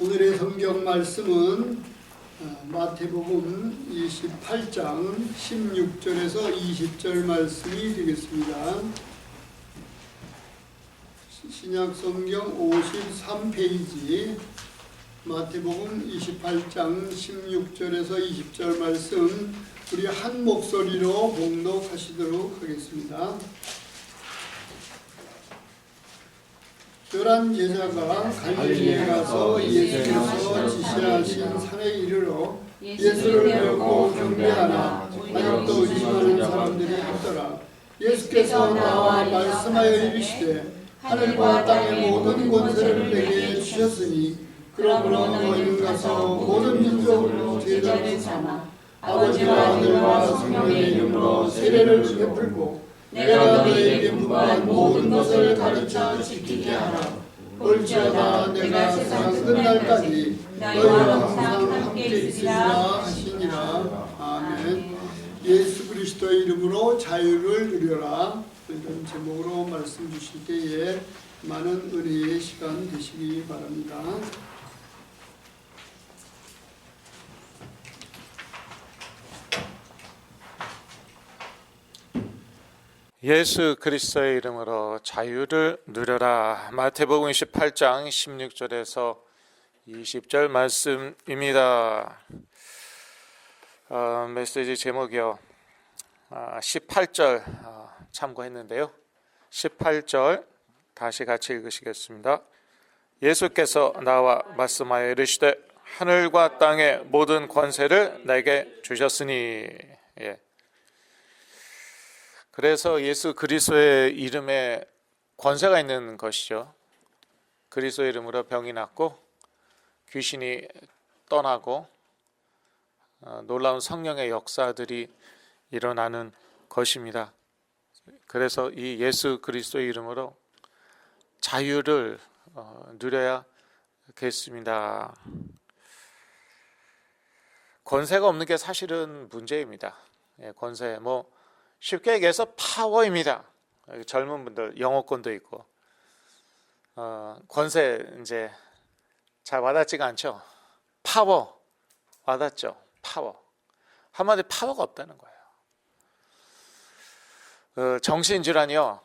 오늘의 성경 말씀은 마태복음 28장 16절에서 20절 말씀이 되겠습니다. 신약성경 53페이지 마태복음 28장 16절에서 20절 말씀 우리 한 목소리로 봉독하시도록 하겠습니다. 11 제자가 갈릴리에 가서 예수께서 지시하신 산에 이르러 예수를 배우고 경배하나 아직도 의심하는 사람들이 있더라. 예수께서 나와 말씀하여 이르시되 하늘과 땅의 모든 권세를 내게 주셨으니 그러므로 너희는 가서 모든 민족을 제자로 삼아 아버지와 아들과 성령의 이름으로 세례를 베풀고 내가 너희에게 분부한 모든 것을 가르쳐 지키게 하라. 올지어다 내가 세상 끝날까지 너희와 항상 함께 있으리라 하시니라. 아멘. 예수 그리스도의 이름으로 자유를 누려라. 이런 제목으로 말씀 주실 때에 많은 은혜의 시간 되시기 바랍니다. 예수 그리스도의 이름으로 자유를 누려라. 마태복음 28장 16절에서 20절 말씀입니다. 메시지 제목이요. 18절 참고했는데요. 18절 다시 같이 읽으시겠습니다. 예수께서 나와 말씀하여 이르시되 하늘과 땅의 모든 권세를 내게 주셨으니. 그래서 예수 그리스도의 이름에 권세가 있는 것이죠. 그리스도의 이름으로 병이 낫고 귀신이 떠나고 놀라운 성령의 역사들이 일어나는 것입니다. 그래서 이 예수 그리스도의 이름으로 자유를 누려야겠습니다. 권세가 없는 게 사실은 문제입니다. 권세 쉽게 얘기해서 파워입니다. 젊은 분들 영어권도 있고 권세 이제 잘 와닿지가 않죠. 파워 와닿죠. 파워 한마디 파워가 없다는 거예요. 정신질환이요.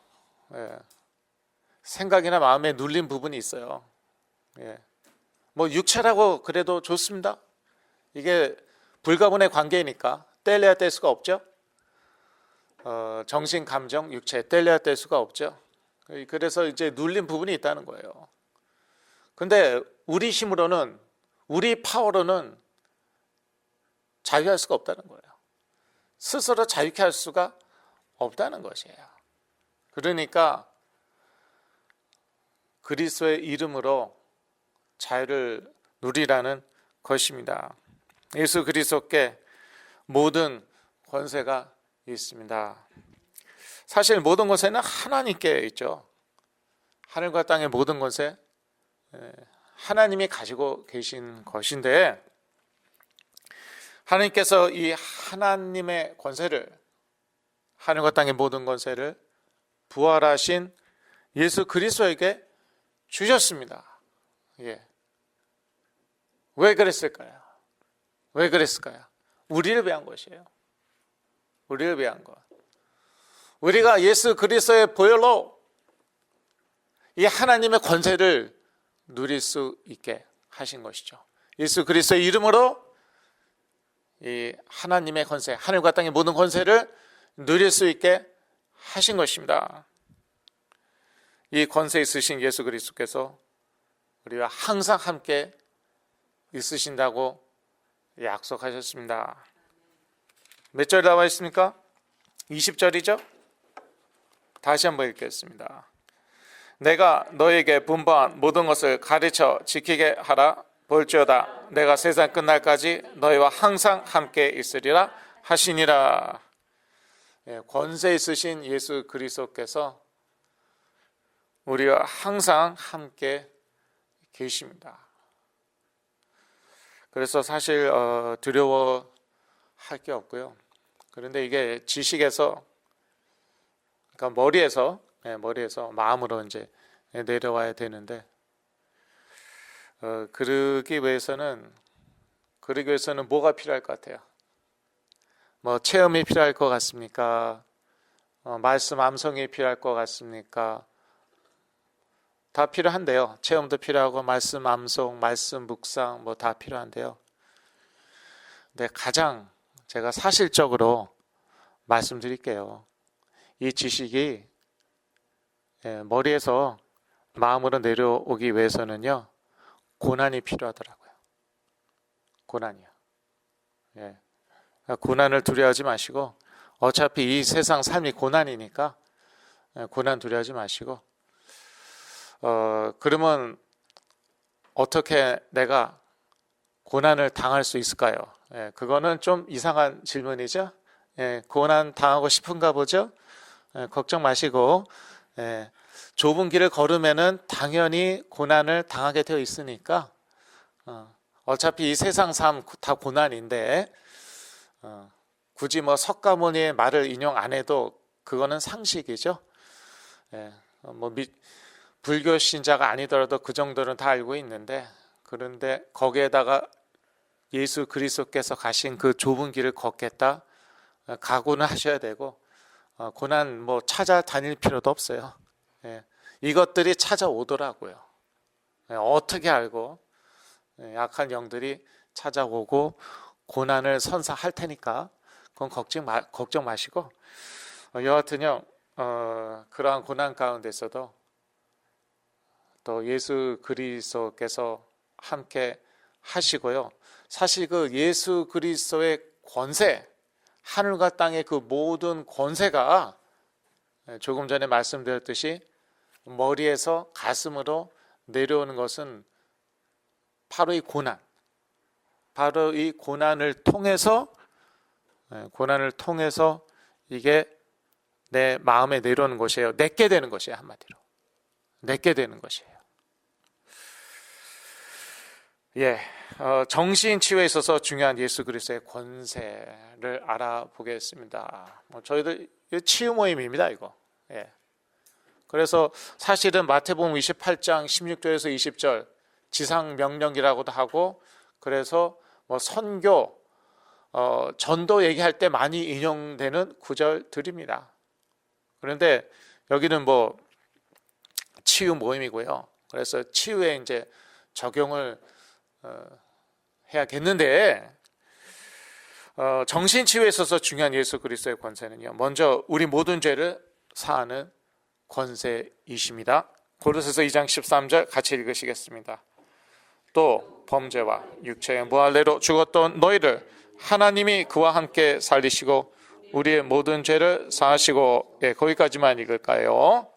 생각이나 마음에 눌린 부분이 있어요. 육체라고 그래도 좋습니다. 이게 불가분의 관계니까 떼려야 뗄 수가 없죠. 정신, 감정, 육체 떼려야 뗄 수가 없죠. 그래서 이제 눌린 부분이 있다는 거예요. 근데 우리 힘으로는, 우리 파워로는 자유할 수가 없다는 거예요. 스스로 자유케 할 수가 없다는 것이에요. 그러니까 그리스도의 이름으로 자유를 누리라는 것입니다. 예수 그리스도께 모든 권세가 있습니다. 사실 모든 권세는 하나님께 있죠. 하늘과 땅의 모든 권세 하나님이 가지고 계신 것인데 하나님께서 이 하나님의 권세를 하늘과 땅의 모든 권세를 부활하신 예수 그리스도에게 주셨습니다. 왜 그랬을까요? 왜 그랬을까요? 우리를 위한 것이에요. 우리를 위한 것. 우리가 예수 그리스도의 보혈로 이 하나님의 권세를 누릴 수 있게 하신 것이죠. 예수 그리스도의 이름으로 이 하나님의 권세, 하늘과 땅의 모든 권세를 누릴 수 있게 하신 것입니다. 이 권세 있으신 예수 그리스도께서 우리와 항상 함께 있으신다고 약속하셨습니다. 몇 절 나와 있습니까? 20절이죠? 다시 한번 읽겠습니다. 내가 너에게 분부한 모든 것을 가르쳐 지키게 하라. 볼지어다 내가 세상 끝날까지 너희와 항상 함께 있으리라 하시니라. 권세 있으신 예수 그리스도께서 우리와 항상 함께 계십니다. 그래서 사실 두려워할 게 없고요. 그런데 이게 지식에서, 그러니까 머리에서 마음으로 이제 내려와야 되는데 그러기 위해서는 뭐가 필요할 것 같아요? 뭐 체험이 필요할 것 같습니까? 말씀 암송이 필요할 것 같습니까? 다 필요한데요. 체험도 필요하고 말씀 암송, 말씀 묵상 뭐 다 필요한데요. 근데 가장 제가 사실적으로 말씀드릴게요. 이 지식이 머리에서 마음으로 내려오기 위해서는요, 고난이 필요하더라고요. 고난이요. 예. 고난을 두려워하지 마시고, 어차피 이 세상 삶이 고난이니까 고난 두려워하지 마시고, 그러면 어떻게 내가 고난을 당할 수 있을까요? 그거는 좀 이상한 질문이죠. 고난 당하고 싶은가 보죠? 걱정 마시고, 좁은 길을 걸으면은 당연히 고난을 당하게 되어 있으니까, 어차피 이 세상 삶 다 고난인데, 굳이 뭐 석가모니의 말을 인용 안 해도 그거는 상식이죠. 불교 신자가 아니더라도 그 정도는 다 알고 있는데, 그런데 거기에다가 예수 그리스도께서 가신 그 좁은 길을 걷겠다 각오는 하셔야 되고, 고난 뭐 찾아다닐 필요도 없어요. 이것들이 찾아오더라고요. 어떻게 알고? 약한 영들이 찾아오고 고난을 선사할 테니까 그건 걱정 마시고, 여하튼요, 그러한 고난 가운데서도 또 예수 그리스도께서 함께 하시고요. 사실 그 예수 그리스도의 권세, 하늘과 땅의 그 모든 권세가 조금 전에 말씀드렸듯이 머리에서 가슴으로 내려오는 것은 바로 이 고난, 바로 이 고난을 통해서 이게 내 마음에 내려오는 것이에요. 내게 되는 것이에요. 한마디로 내게 되는 것이에요. 정신치유에 있어서 중요한 예수 그리스도의 권세를 알아보겠습니다. 저희들 치유 모임입니다, 이거. 그래서 사실은 마태복음 28장 16절에서 20절 지상 명령이라고도 하고, 그래서 뭐 선교, 전도 얘기할 때 많이 인용되는 구절들입니다. 그런데 여기는 뭐 치유 모임이고요. 그래서 치유에 이제 적용을 해야겠는데, 정신치유에 있어서 중요한 예수 그리스도의 권세는요, 먼저 우리 모든 죄를 사하는 권세이십니다. 고린도서 2장 13절 같이 읽으시겠습니다. 또 범죄와 육체의 무할례로 죽었던 너희를 하나님이 그와 함께 살리시고 우리의 모든 죄를 사하시고, 거기까지만 읽을까요?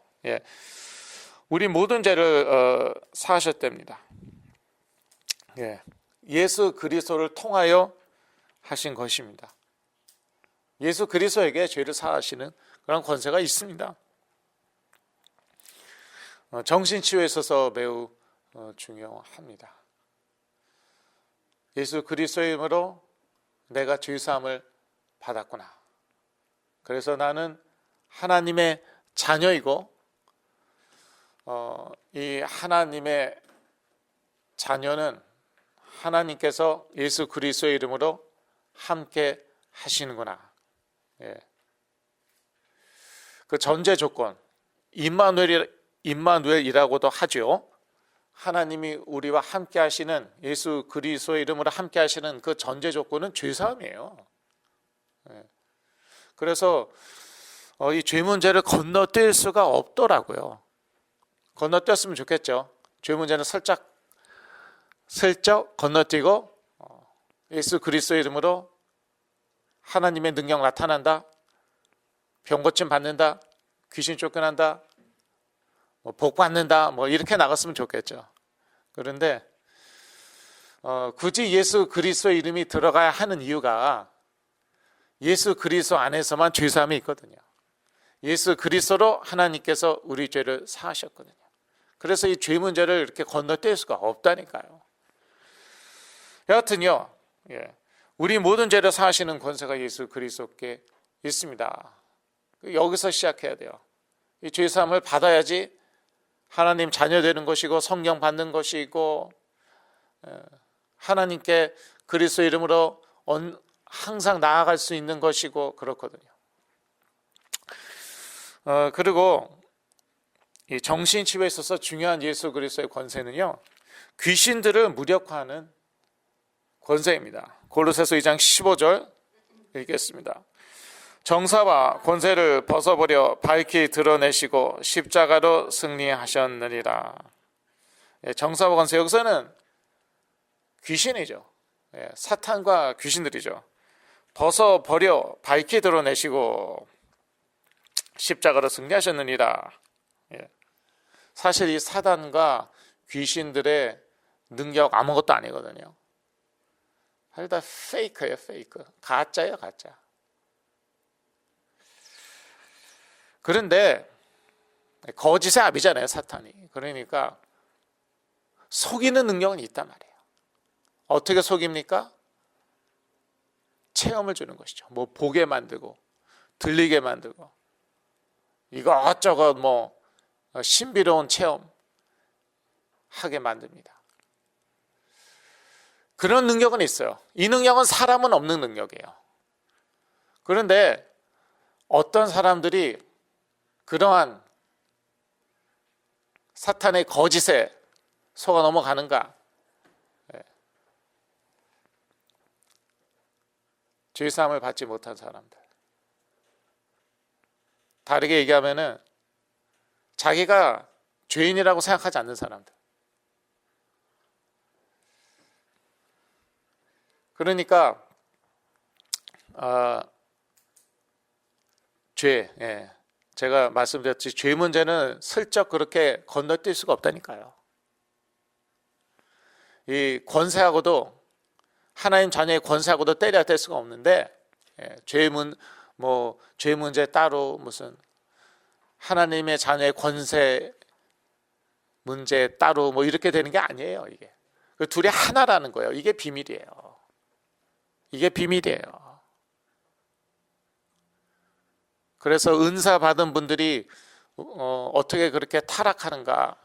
우리 모든 죄를 사하셨답니다. 예수 그리스도를 통하여 하신 것입니다. 예수 그리스도에게 죄를 사하시는 그런 권세가 있습니다. 정신치유에 있어서 매우 중요합니다. 예수 그리스도의 이름으로 내가 죄사함을 받았구나. 그래서 나는 하나님의 자녀이고, 이 하나님의 자녀는 하나님께서 예수 그리스도의 이름으로 함께 하시는구나. 그 전제 조건, 임마누엘이라고도 하죠. 하나님이 우리와 함께 하시는, 예수 그리스도의 이름으로 함께 하시는 그 전제 조건은 죄사함이에요. 그래서 이 죄 문제를 건너뛸 수가 없더라고요. 건너뛰었으면 좋겠죠. 죄 문제는 슬쩍 건너뛰고 예수 그리스도의 이름으로 하나님의 능력 나타난다, 병고침 받는다, 귀신 쫓겨난다, 복 받는다, 이렇게 나갔으면 좋겠죠. 그런데 굳이 예수 그리스도의 이름이 들어가야 하는 이유가 예수 그리스도 안에서만 죄사함이 있거든요. 예수 그리스도로 하나님께서 우리 죄를 사하셨거든요. 그래서 이 죄 문제를 이렇게 건너뛸 수가 없다니까요. 여하튼요, 우리 모든 죄를 사하시는 권세가 예수 그리스도께 있습니다. 여기서 시작해야 돼요. 이 죄사함을 받아야지 하나님 자녀 되는 것이고 성령 받는 것이고 하나님께 그리스도 이름으로 항상 나아갈 수 있는 것이고 그렇거든요. 그리고 이 정신치유에 있어서 중요한 예수 그리스도의 권세는요, 귀신들을 무력화하는 권세입니다. 골로새서 2장 15절 읽겠습니다. 정사와 권세를 벗어버려 밝히 드러내시고 십자가로 승리하셨느니라. 정사와 권세, 여기서는 귀신이죠. 사탄과 귀신들이죠. 벗어버려 밝히 드러내시고 십자가로 승리하셨느니라. 사실 이 사단과 귀신들의 능력 아무것도 아니거든요. 사실 다 페이크예요, 페이크. 가짜예요, 가짜. 그런데 거짓의 아비잖아요, 사탄이. 그러니까 속이는 능력은 있단 말이에요. 어떻게 속입니까? 체험을 주는 것이죠. 뭐 보게 만들고 들리게 만들고 이것저것 뭐 신비로운 체험 하게 만듭니다. 그런 능력은 있어요. 이 능력은 사람은 없는 능력이에요. 그런데 어떤 사람들이 그러한 사탄의 거짓에 속아 넘어가는가? 죄사함을 받지 못한 사람들. 다르게 얘기하면은 자기가 죄인이라고 생각하지 않는 사람들. 그러니까 죄, 제가 말씀드렸듯이 죄 문제는 슬쩍 그렇게 건너뛸 수가 없다니까요. 이 권세하고도, 하나님 자녀의 권세하고도 때려야 될 수가 없는데, 죄 문제 따로 무슨 하나님의 자녀의 권세 문제 따로 뭐 이렇게 되는 게 아니에요. 이게 그 둘이 하나라는 거예요. 이게 비밀이에요. 이게 비밀이에요. 그래서 은사 받은 분들이 어떻게 그렇게 타락하는가?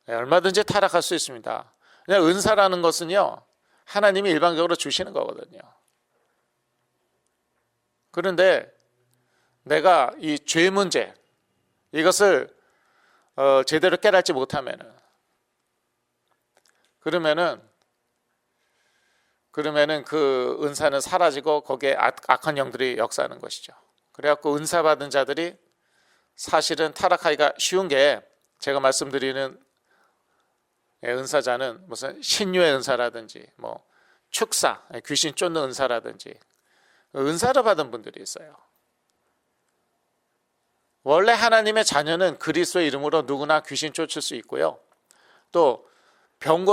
얼마든지 타락할 수 있습니다. 그냥 은사라는 것은요, 하나님이 일방적으로 주시는 거거든요. 그런데 내가 이 죄 문제, 이것을 제대로 깨닫지 못하면은, 그러면은 그 은사는 사라지고 거기에 악한 영들이 역사하는 것이죠. 그래갖고 은사 받은 자들이 사실은 타락하기가 쉬운 게, 제가 말씀드리는 은사자는 무슨 신유의 은사라든지 뭐 축사, 귀신 쫓는 은사라든지 은사를 받은 분들이 있어요. 원래 하나님의 자녀는 그리스도의 이름으로 누구나 귀신 쫓을 수 있고요. 또 병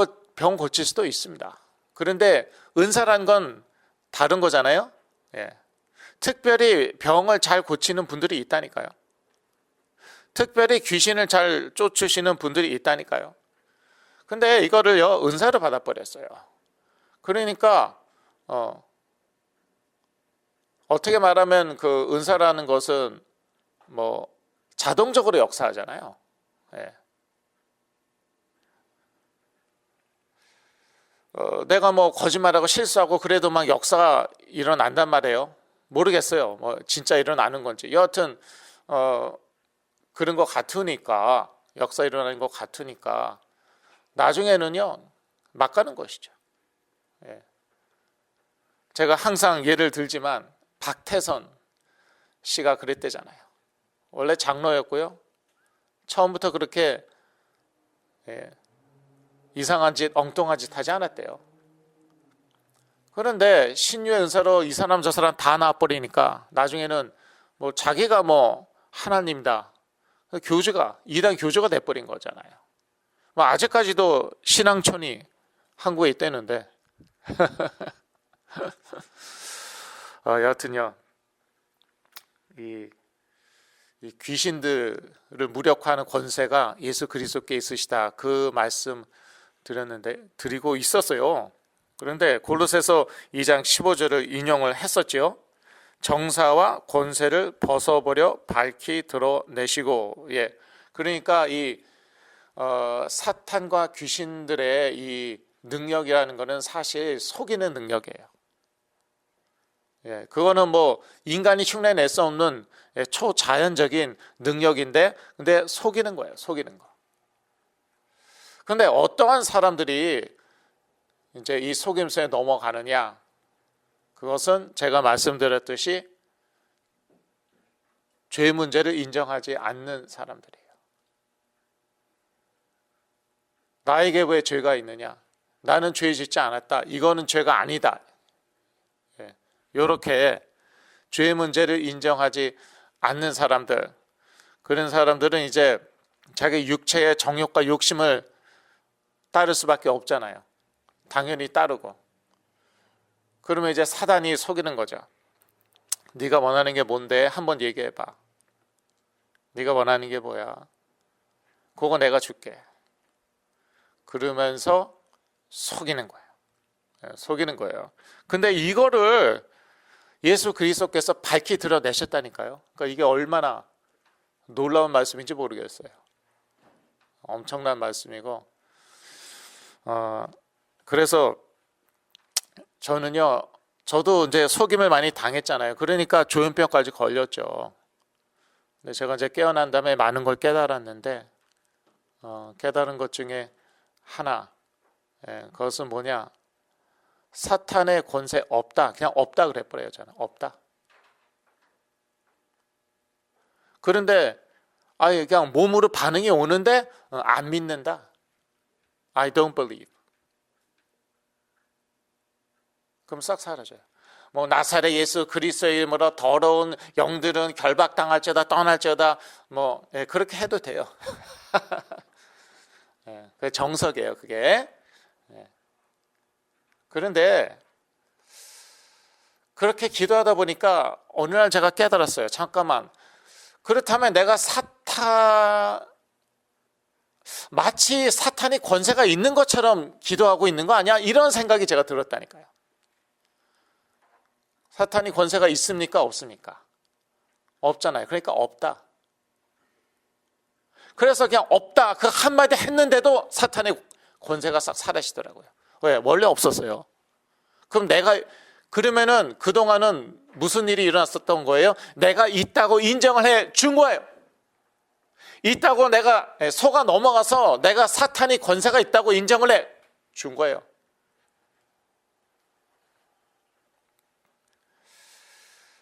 고칠 수도 있습니다. 그런데 은사란 건 다른 거잖아요. 특별히 병을 잘 고치는 분들이 있다니까요. 특별히 귀신을 잘 쫓으시는 분들이 있다니까요. 근데 이거를요, 은사를 받아버렸어요. 그러니까 어떻게 말하면 그 은사라는 것은 뭐 자동적으로 역사하잖아요. 내가 뭐 거짓말하고 실수하고 그래도 막 역사가 일어난단 말이에요. 모르겠어요. 뭐 진짜 일어나는 건지. 여하튼 그런 것 같으니까, 역사 일어나는 것 같으니까 나중에는요 막 가는 것이죠. 제가 항상 예를 들지만 박태선 씨가 그랬대잖아요. 원래 장로였고요. 처음부터 그렇게 이상한 짓, 엉뚱한 짓 하지 않았대요. 그런데 신유의 은사로 이 사람 저 사람 다 나와버리니까 나중에는 뭐 자기가 뭐 하나님이다, 교주가, 이단 교주가 돼버린 거잖아요. 뭐 아직까지도 신앙촌이 한국에 있다는데 여하튼요, 이 귀신들을 무력화하는 권세가 예수 그리스도께 있으시다, 그 말씀 드리고 있었어요. 그런데 골로새서 2장 15절을 인용을 했었죠. 정사와 권세를 벗어버려 밝히 드러내시고, 그러니까 이 사탄과 귀신들의 이 능력이라는 것은 사실 속이는 능력이에요. 예, 그거는 뭐 인간이 흉내낼 수 없는 초자연적인 능력인데, 근데 속이는 거예요. 속이는 거. 근데 어떠한 사람들이 이제 이 속임수에 넘어가느냐? 그것은 제가 말씀드렸듯이 죄 문제를 인정하지 않는 사람들이에요. 나에게 왜 죄가 있느냐? 나는 죄 짓지 않았다. 이거는 죄가 아니다. 이렇게 죄 문제를 인정하지 않는 사람들, 그런 사람들은 이제 자기 육체의 정욕과 욕심을 따를 수밖에 없잖아요. 당연히 따르고. 그러면 이제 사단이 속이는 거죠. 네가 원하는 게 뭔데? 한번 얘기해봐. 네가 원하는 게 뭐야? 그거 내가 줄게. 그러면서 속이는 거예요. 속이는 거예요. 근데 이거를 예수 그리스도께서 밝히 드러내셨다니까요. 그러니까 이게 얼마나 놀라운 말씀인지 모르겠어요. 엄청난 말씀이고, 그래서 저도 이제 속임을 많이 당했잖아요. 그러니까 조현병까지 걸렸죠. 근데 제가 이제 깨어난 다음에 많은 걸 깨달았는데, 깨달은 것 중에 하나, 그것은 뭐냐? 사탄의 권세 없다. 그냥 없다 그래버려요. 저는 없다. 그런데 그냥 몸으로 반응이 오는데 안 믿는다. I don't believe. 그럼 싹 사라져요. 뭐 나사렛 예수 그리스도의 이름으로 더러운 영들은 결박당할지어다 떠날지어다, 뭐 그렇게 해도 돼요. 그게 정석이에요. 그게. 그런데 그렇게 기도하다 보니까 어느 날 제가 깨달았어요. 잠깐만, 그렇다면 내가 마치 사탄이 권세가 있는 것처럼 기도하고 있는 거 아니야? 이런 생각이 제가 들었다니까요. 사탄이 권세가 있습니까? 없습니까? 없잖아요. 그러니까 없다. 그래서 그냥 없다 그 한마디 했는데도 사탄의 권세가 싹 사라지더라고요. 왜? 원래 없었어요. 그러면은 그동안은 무슨 일이 일어났었던 거예요? 내가 있다고 인정을 해 준 거예요. 있다고 내가 속아 넘어가서 내가 사탄이 권세가 있다고 인정을 해 준 거예요.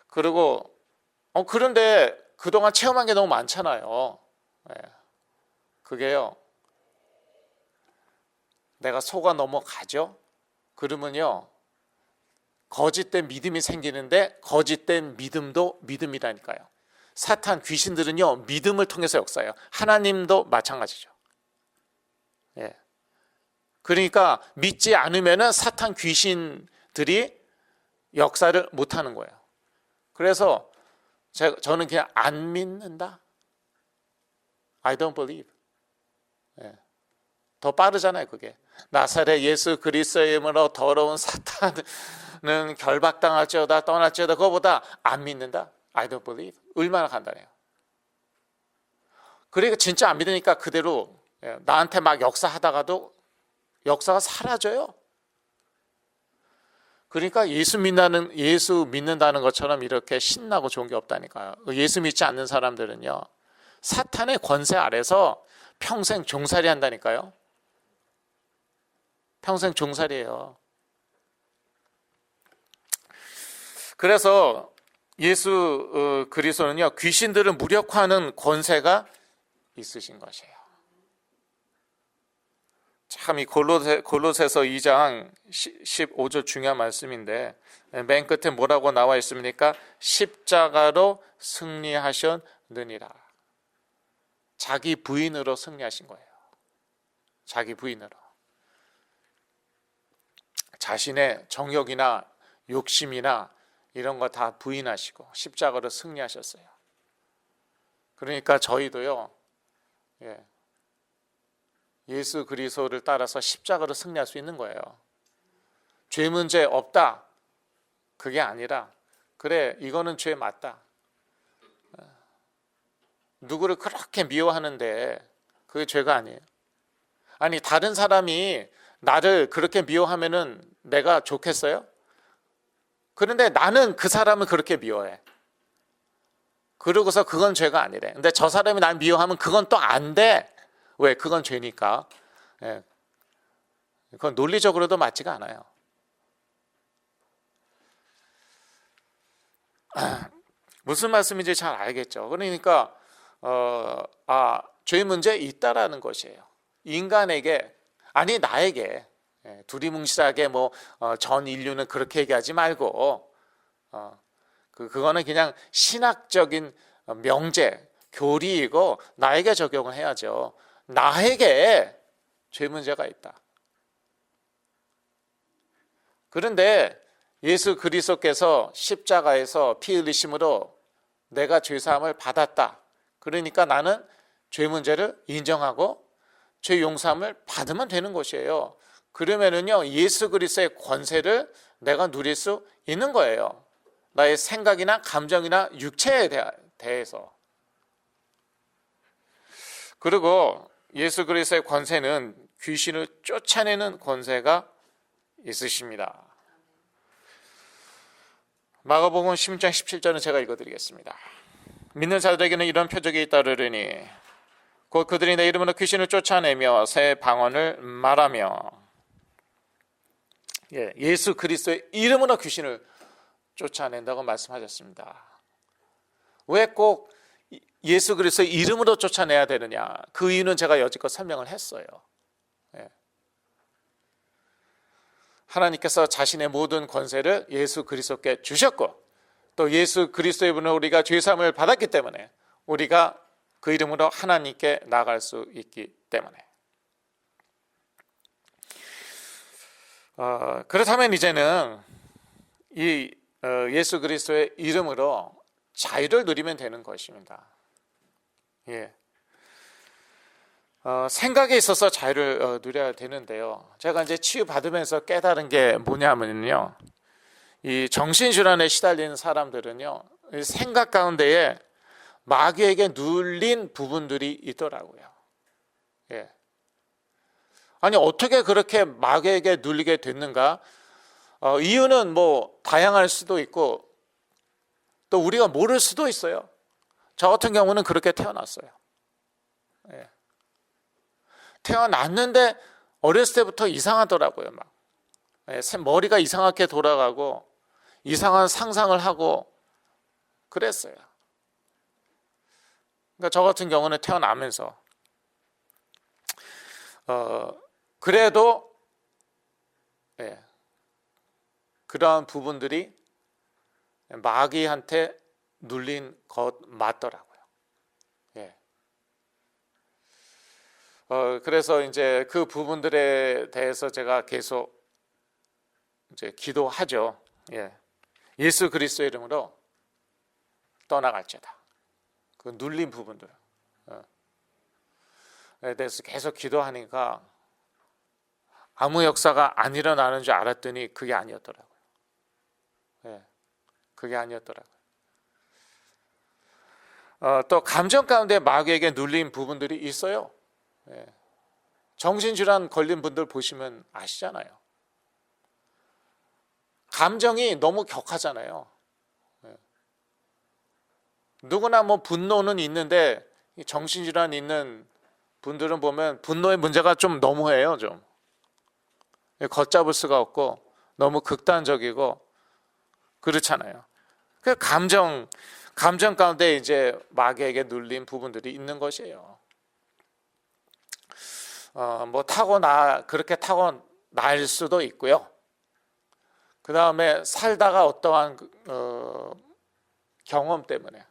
그리고 그런데 그동안 체험한 게 너무 많잖아요. 그게요, 내가 속아 넘어가죠. 그러면요, 거짓된 믿음이 생기는데 거짓된 믿음도 믿음이라니까요. 사탄 귀신들은요, 믿음을 통해서 역사해요. 하나님도 마찬가지죠. 그러니까 믿지 않으면은 사탄 귀신들이 역사를 못하는 거예요. 그래서 저는 그냥 안 믿는다. I don't believe. 더 빠르잖아요, 그게. 나사렛 예수 그리스도의 이름으로 더러운 사탄은 결박당할지어다 떠날지어다, 그거보다 안 믿는다. I don't believe. 얼마나 간단해요. 그러니까 진짜 안 믿으니까 그대로 나한테 막 역사하다가도 역사가 사라져요. 그러니까 예수 믿는다는 것처럼 이렇게 신나고 좋은 게 없다니까요. 예수 믿지 않는 사람들은요, 사탄의 권세 아래서 평생 종살이 한다니까요. 평생 종살이에요. 그래서 예수 그리스도는요, 귀신들을 무력화하는 권세가 있으신 것이에요. 참, 이 골로새서 2장 15절 중요한 말씀인데, 맨 끝에 뭐라고 나와 있습니까? 십자가로 승리하셨느니라. 자기 부인으로 승리하신 거예요. 자기 부인으로. 자신의 정욕이나 욕심이나 이런 거 다 부인하시고 십자가로 승리하셨어요. 그러니까 저희도요, 예수 그리스도를 따라서 십자가로 승리할 수 있는 거예요. 죄 문제 없다, 그게 아니라, 그래, 이거는 죄 맞다. 누구를 그렇게 미워하는데 그게 죄가 아니에요. 아니, 다른 사람이 나를 그렇게 미워하면은 내가 좋겠어요? 그런데 나는 그 사람을 그렇게 미워해. 그러고서 그건 죄가 아니래. 근데 저 사람이 날 미워하면 그건 또 안 돼. 왜? 그건 죄니까. 예. 그건 논리적으로도 맞지가 않아요. 무슨 말씀인지 잘 알겠죠. 그러니까 죄 문제 있다라는 것이에요. 인간에게, 아니 나에게, 두리뭉실하게 전 인류는 그렇게 얘기하지 말고 그거는 그냥 신학적인 명제, 교리이고 나에게 적용을 해야죠. 나에게 죄 문제가 있다. 그런데 예수 그리스도께서 십자가에서 피 흘리심으로 내가 죄사함을 받았다. 그러니까 나는 죄 문제를 인정하고 죄 용서함을 받으면 되는 것이에요. 그러면은요, 예수 그리스도의 권세를 내가 누릴 수 있는 거예요. 나의 생각이나 감정이나 육체에 대해서. 그리고 예수 그리스도의 권세는 귀신을 쫓아내는 권세가 있으십니다. 마가복음 16장 17절은 제가 읽어드리겠습니다. 믿는 자들에게는 이런 표적이 잇따르리니 곧 그들이 내 이름으로 귀신을 쫓아내며 새 방언을 말하며. 예수 그리스도의 이름으로 귀신을 쫓아낸다고 말씀하셨습니다. 왜 꼭 예수 그리스도의 이름으로 쫓아내야 되느냐? 그 이유는 제가 여지껏 설명을 했어요. 하나님께서 자신의 모든 권세를 예수 그리스도께 주셨고, 또 예수 그리스도의 이름으로 우리가 죄사함을 받았기 때문에 우리가 그 이름으로 하나님께 나아갈 수 있기 때문에. 그렇다면 이제는 이 예수 그리스도의 이름으로 자유를 누리면 되는 것입니다. 생각에 있어서 자유를 누려야 되는데요. 제가 이제 치유받으면서 깨달은 게 뭐냐면요, 이 정신질환에 시달리는 사람들은요, 생각 가운데에 마귀에게 눌린 부분들이 있더라고요. 아니 어떻게 그렇게 마귀에게 눌리게 됐는가? 이유는 다양할 수도 있고 또 우리가 모를 수도 있어요. 저 같은 경우는 그렇게 태어났어요. 태어났는데 어렸을 때부터 이상하더라고요. 머리가 이상하게 돌아가고 이상한 상상을 하고 그랬어요. 그러니까 저 같은 경우는 태어나면서 그래도 그러한 부분들이 마귀한테 눌린 것 맞더라고요. 그래서 이제 그 부분들에 대해서 제가 계속 이제 기도하죠. 예수 그리스도의 이름으로 떠나갈지어다. 그 눌린 부분들 대해서 계속 기도하니까 아무 역사가 안 일어나는 줄 알았더니 그게 아니었더라고요. 그게 아니었더라고요. 또 감정 가운데 마귀에게 눌린 부분들이 있어요. 정신질환 걸린 분들 보시면 아시잖아요. 감정이 너무 격하잖아요. 누구나 분노는 있는데 정신질환 있는 분들은 보면 분노의 문제가 좀 너무해요. 좀 걷잡을 수가 없고 너무 극단적이고 그렇잖아요. 그 감정 가운데 이제 마귀에게 눌린 부분들이 있는 것이에요. 그렇게 타고날 수도 있고요. 그 다음에 살다가 어떠한 경험 때문에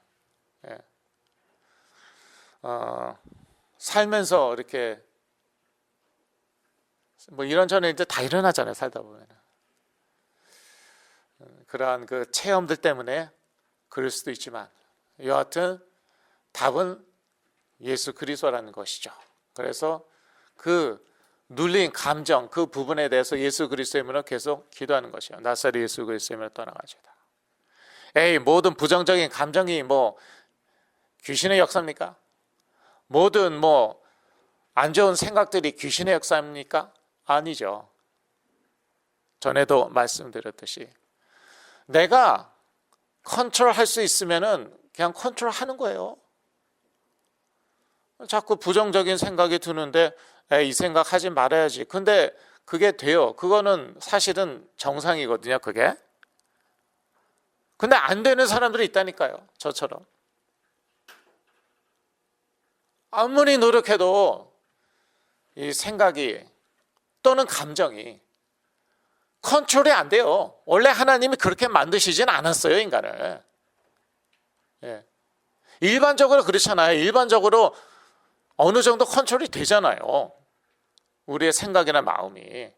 살면서 이렇게 이런저런 이제 다 일어나잖아요. 살다 보면 그러한 그 체험들 때문에 그럴 수도 있지만 여하튼 답은 예수 그리스도라는 것이죠. 그래서 그 눌린 감정 그 부분에 대해서 예수 그리스도의 이름으로 계속 기도하는 것이요. 나사렛 예수 그리스도의 이름으로 떠나가시다. 모든 부정적인 감정이 귀신의 역사입니까? 모든 안 좋은 생각들이 귀신의 역사입니까? 아니죠. 전에도 말씀드렸듯이 내가 컨트롤할 수 있으면은 그냥 컨트롤하는 거예요. 자꾸 부정적인 생각이 드는데 이 생각 하지 말아야지. 근데 그게 돼요. 그거는 사실은 정상이거든요, 그게. 근데 안 되는 사람들이 있다니까요, 저처럼. 아무리 노력해도 이 생각이 또는 감정이 컨트롤이 안 돼요. 원래 하나님이 그렇게 만드시진 않았어요, 인간을. 예. 일반적으로 그렇잖아요. 일반적으로 어느 정도 컨트롤이 되잖아요. 우리의 생각이나 마음이.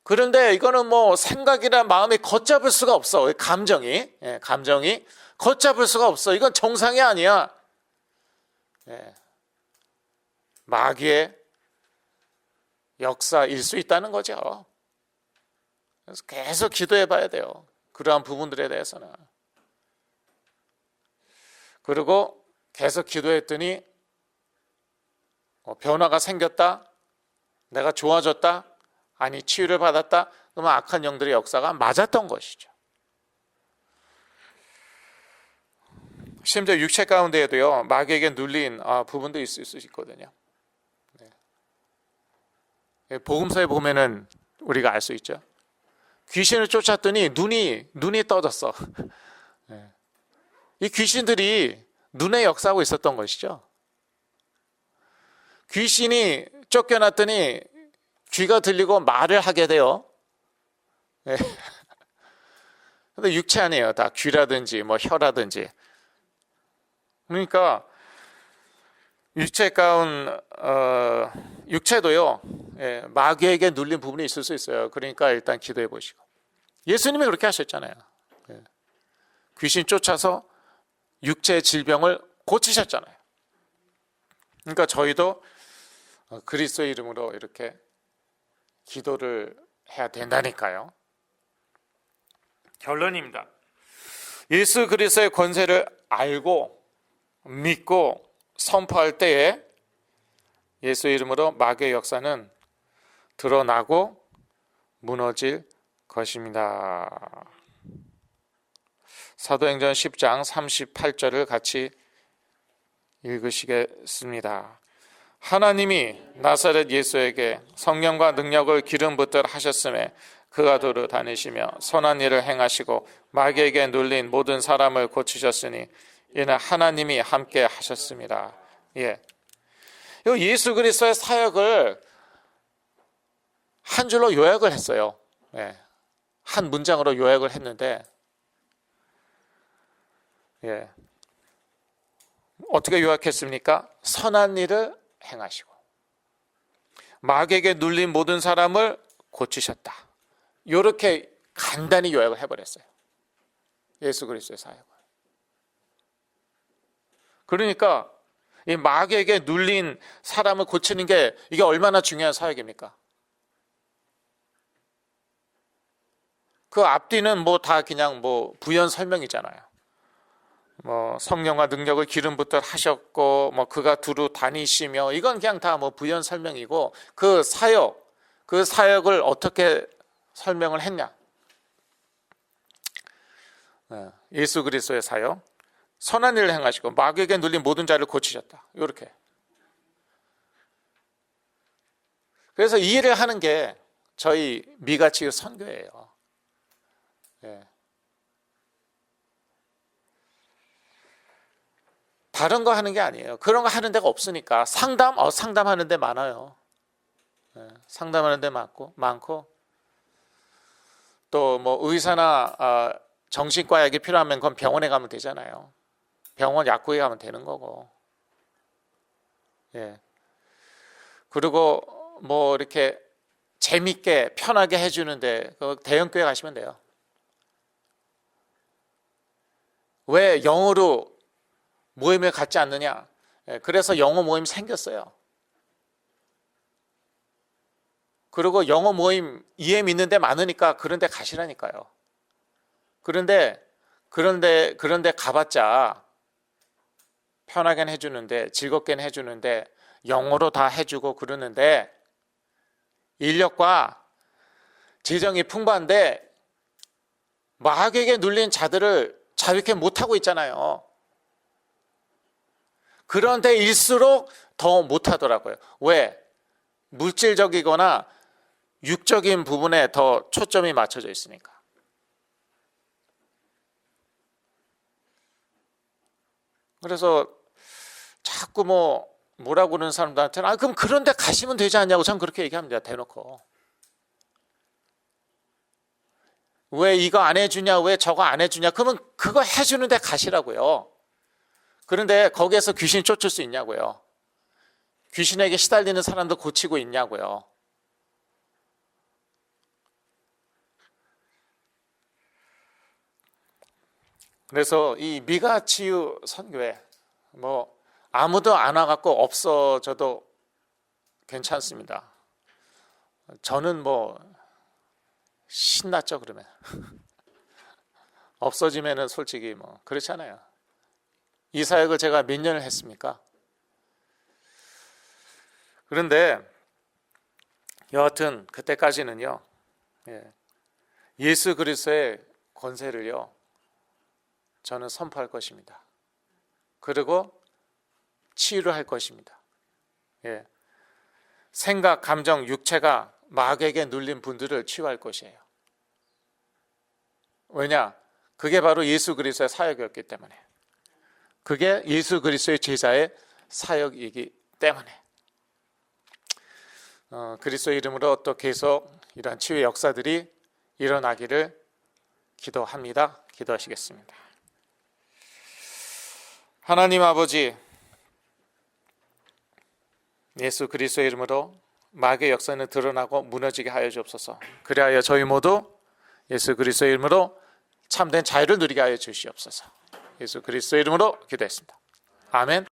그런데 이거는 뭐 생각이나 마음이 걷잡을 수가 없어. 감정이 걷잡을 수가 없어. 이건 정상이 아니야. 마귀의 역사일 수 있다는 거죠. 그래서 계속 기도해 봐야 돼요. 그러한 부분들에 대해서는. 그리고 계속 기도했더니 변화가 생겼다, 내가 좋아졌다, 아니 치유를 받았다, 그러면 악한 영들의 역사가 맞았던 것이죠. 심지어 육체 가운데에도요, 마귀에게 눌린 부분도 있을 수 있거든요. 복음서에 보면은 우리가 알 수 있죠. 귀신을 쫓았더니 눈이 떠졌어. 이 귀신들이 눈에 역사하고 있었던 것이죠. 귀신이 쫓겨났더니 귀가 들리고 말을 하게 돼요. 근데 육체 아니에요. 다 귀라든지 뭐 혀라든지. 그러니까 육체도요, 마귀에게 눌린 부분이 있을 수 있어요. 그러니까 일단 기도해 보시고. 예수님이 그렇게 하셨잖아요. 귀신 쫓아서 육체의 질병을 고치셨잖아요. 그러니까 저희도 그리스도의 이름으로 이렇게 기도를 해야 된다니까요. 결론입니다. 예수 그리스도의 권세를 알고 믿고 선포할 때에 예수의 이름으로 마귀의 역사는 드러나고 무너질 것입니다. 사도행전 10장 38절을 같이 읽으시겠습니다. 하나님이 나사렛 예수에게 성령과 능력을 기름 붓듯 하셨음에 그가 두루 다니시며 선한 일을 행하시고 마귀에게 눌린 모든 사람을 고치셨으니 이는 하나님이 함께 하셨습니다. 예수 그리스도의 사역을 한 줄로 요약을 했어요. 한 문장으로 요약을 했는데 어떻게 요약했습니까? 선한 일을 행하시고 마귀에게 눌린 모든 사람을 고치셨다. 이렇게 간단히 요약을 해버렸어요. 예수 그리스도의 사역을. 그러니까 이 마귀에게 눌린 사람을 고치는 게 이게 얼마나 중요한 사역입니까? 그 앞뒤는 뭐 다 그냥 뭐 부연 설명이잖아요. 뭐 성령과 능력을 기름 붓듯 하셨고 뭐 그가 두루 다니시며 이건 그냥 다 뭐 부연 설명이고 그 사역을 어떻게 설명을 했냐? 예수 그리스도의 사역, 선한 일을 행하시고 마귀에게 눌린 모든 자를 고치셨다. 이렇게. 그래서 이 일을 하는 게 저희 미가치 선교예요. 다른 거 하는 게 아니에요. 그런 거 하는 데가 없으니까. 상담하는 데 많아요. 상담하는 데 많고 또 뭐 의사나 정신과 약이 필요하면 그건 병원에 가면 되잖아요. 병원 약국에 가면 되는 거고. 그리고 뭐 이렇게 재밌게 편하게 해주는데 대형교회 가시면 돼요. 왜 영어로 모임을 갖지 않느냐? 그래서 영어 모임 생겼어요. 그리고 영어 모임 EM 있는 데 많으니까 그런 데 가시라니까요. 그런데 가봤자 편하게는 해주는데 즐겁게는 해주는데 영어로 다 해주고 그러는데 인력과 재정이 풍부한데 마귀에게 눌린 자들을 자유케 못하고 있잖아요. 그런데 일수록 더 못하더라고요. 왜? 물질적이거나 육적인 부분에 더 초점이 맞춰져 있으니까. 그래서 자꾸 뭐라고 그러는 사람들한테는 그럼 그런 데 가시면 되지 않냐고 저는 그렇게 얘기합니다. 대놓고. 왜 이거 안 해주냐, 왜 저거 안 해주냐, 그러면 그거 해주는 데 가시라고요. 그런데 거기에서 귀신 쫓을 수 있냐고요. 귀신에게 시달리는 사람도 고치고 있냐고요. 그래서 이 미가치유 선교회 아무도 안 와갖고 없어져도 괜찮습니다. 저는 신났죠. 그러면 없어지면은 솔직히 그렇잖아요. 이 사역을 제가 몇 년을 했습니까? 그런데 여하튼 그때까지는요, 예수 그리스도의 권세를요 저는 선포할 것입니다. 그리고 치유를 할 것입니다. 생각, 감정, 육체가 마귀에게 눌린 분들을 치유할 것이에요. 왜냐? 그게 바로 예수 그리스도의 사역이었기 때문에. 그게 예수 그리스도의 제자의 사역이기 때문에. 그리스도의 이름으로 또 계속 이러한 치유의 역사들이 일어나기를 기도합니다. 기도하시겠습니다. 하나님 아버지, 예수 그리스도의 이름으로 마귀의 역사는 드러나고 무너지게 하여 주옵소서. 그리하여 저희 모두 예수 그리스도의 이름으로 참된 자유를 누리게 하여 주시옵소서. 예수 그리스도의 이름으로 기도했습니다. 아멘.